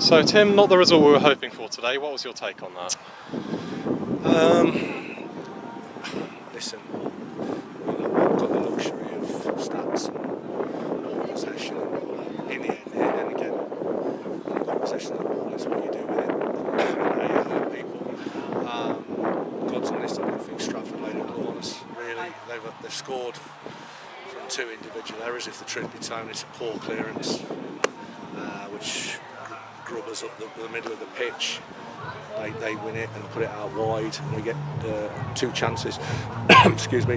So Tim, not the result we were hoping for today. What was your take on that? Listen, we've got the luxury of stats and ball possession and all that. In the end, and again, when you've got possession of the ball, it's what you do with it. How you hurt people. God's honest, I don't think Stratford laid a glove on us, really. They've scored from two individual errors. If the truth be told, it's a poor clearance, which grubbers up the middle of the pitch. They win it and put it out wide, and we get two chances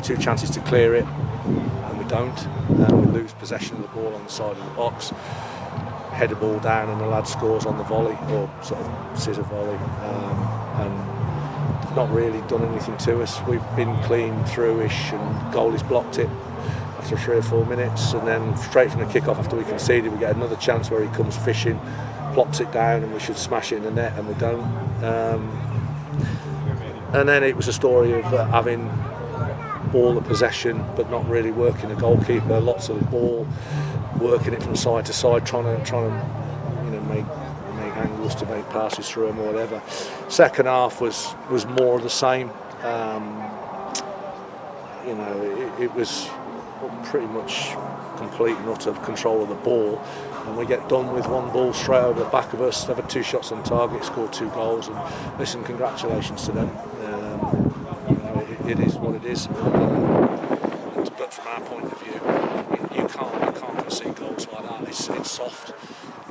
two chances to clear it, and we don't. We lose possession of the ball on the side of the box, head the ball down, and the lad scores on the volley, or sort of scissor volley, and they've not really done anything to us. We've been clean through-ish, and goalie's blocked it after 3 or 4 minutes, and then straight from the kick-off after we conceded, we get another chance where he comes fishing, plops it down, and we should smash it in the net, and we don't. And then it was a story of having all the possession but not really working the goalkeeper, lots of the ball, working it from side to side, trying to make angles to make passes through them or whatever. Second half was more of the same. It was pretty much complete and utter control of the ball, and we get done with one ball straight over the back of us. They've had 2 shots on target, scored 2 goals, and listen, congratulations to them. It is what it is. But from our point of view, you can't concede goals like that. It's soft,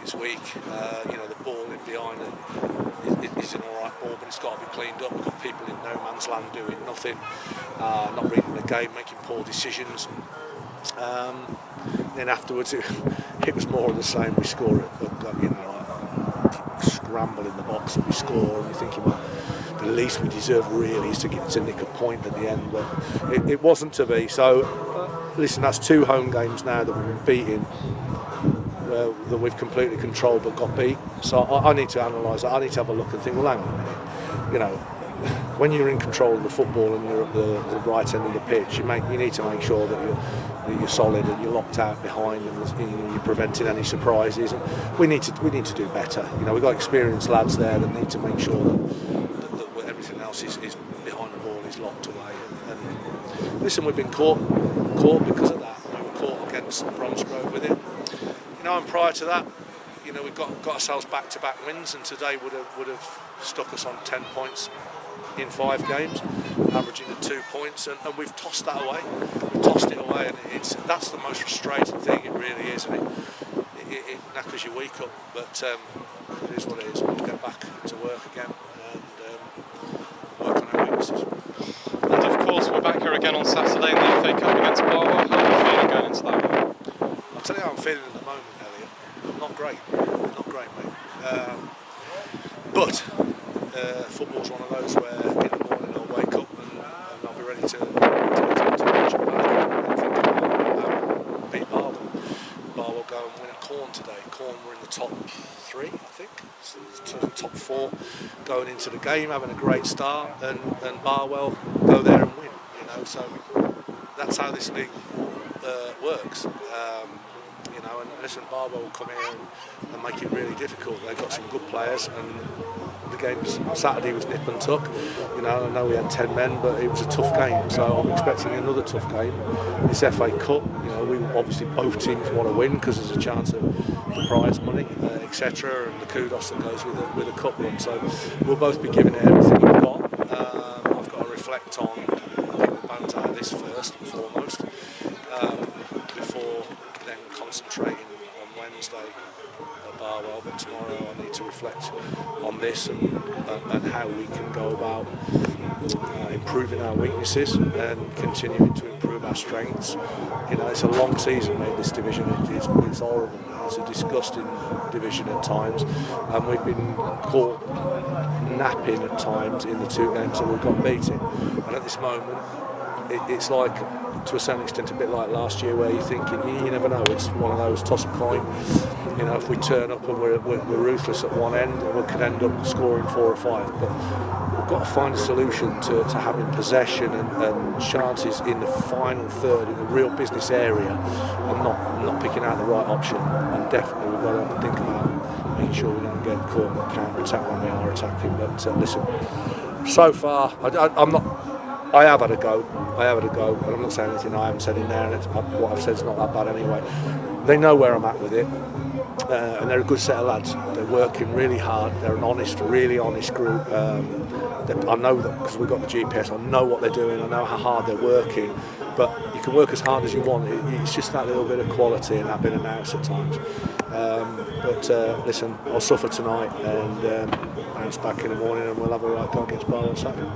it's weak. The ball in behind it is an alright ball, but it's got to be cleaned up. We've got people in no man's land doing nothing, not reading the game, making poor decisions. Then afterwards, it was more of the same. We score it, but scramble in the box and we score, and you're thinking, well, the least we deserve really is to nick a point at the end, but it wasn't to be. So, listen, that's 2 home games now that we've been beating, that we've completely controlled but got beat. So I need to analyse that. I need to have a look and think, well, hang on a minute. When you're in control of the football and you're at the right end of the pitch, you need to make sure that you're solid and you're locked out behind, and you're preventing any surprises. And we need to do better. We've got experienced lads there that need to make sure that everything else is behind the ball is locked away. And listen, we've been caught because of that. We were caught against Bromsgrove with it. And prior to that, we've got ourselves back-to-back wins, and today would have stuck us on 10 points in 5 games, averaging at 2 points, and we've tossed that away. We've tossed it away, and that's the most frustrating thing. It really is, and it knackers your week up. But it is what it is. We'll get back to work again and work on our weaknesses. And of course, we're back here again on Saturday in the FA Cup against Barwell. How are you feeling going into that one? I'll tell you how I'm feeling at the moment, Elliot. Not great, mate. But football's one of those where in the morning I'll wake up and I'll be ready to watch it back and think about how we beat Barwell. Barwell go and win at Corn today. Corn were in the top 3, I think, so the top 4 going into the game, having a great start, and Barwell go there and win. So that's how this league works. And listen, Barwell will come here and make it really difficult. They've got some good players, and the game Saturday was nip and tuck. I know we had 10 men, but it was a tough game, so I'm expecting another tough game. It's FA Cup. We obviously both teams want to win because there's a chance of the prize money, etc., and the kudos that goes with a cup run. So we'll both be giving it everything we've got. I've got to reflect on getting the bones out of this first and foremost, before then concentrating on Wednesday at Barwell. But tomorrow I need to reflect on this and how we can go about improving our weaknesses and continuing to improve our strengths. It's a long season, mate, this division. It's horrible. It's a disgusting division at times, and we've been caught napping at times in the 2 games that we've got beaten. And at this moment, it's like, to a certain extent, a bit like last year, where you're thinking, you never know, it's one of those toss a coin. If we turn up and we're ruthless at one end, we could end up scoring 4 or 5. But we've got to find a solution to having possession and chances in the final third, in the real business area, and not picking out the right option. And definitely we've got to think about making sure we don't and getting caught in the counter attack when we are attacking. But listen, so far I'm not. I have had a go, and I'm not saying anything I haven't said in there, and what I've said is not that bad anyway. They know where I'm at with it, and they're a good set of lads. They're working really hard. They're an honest, really honest group. I know that because we've got the GPS. I know what they're doing. I know how hard they're working. But you can work as hard as you want. It's just that little bit of quality and that bit of nous at times. But listen, I'll suffer tonight and bounce back in the morning, and we'll have a right go against Barrow on Saturday.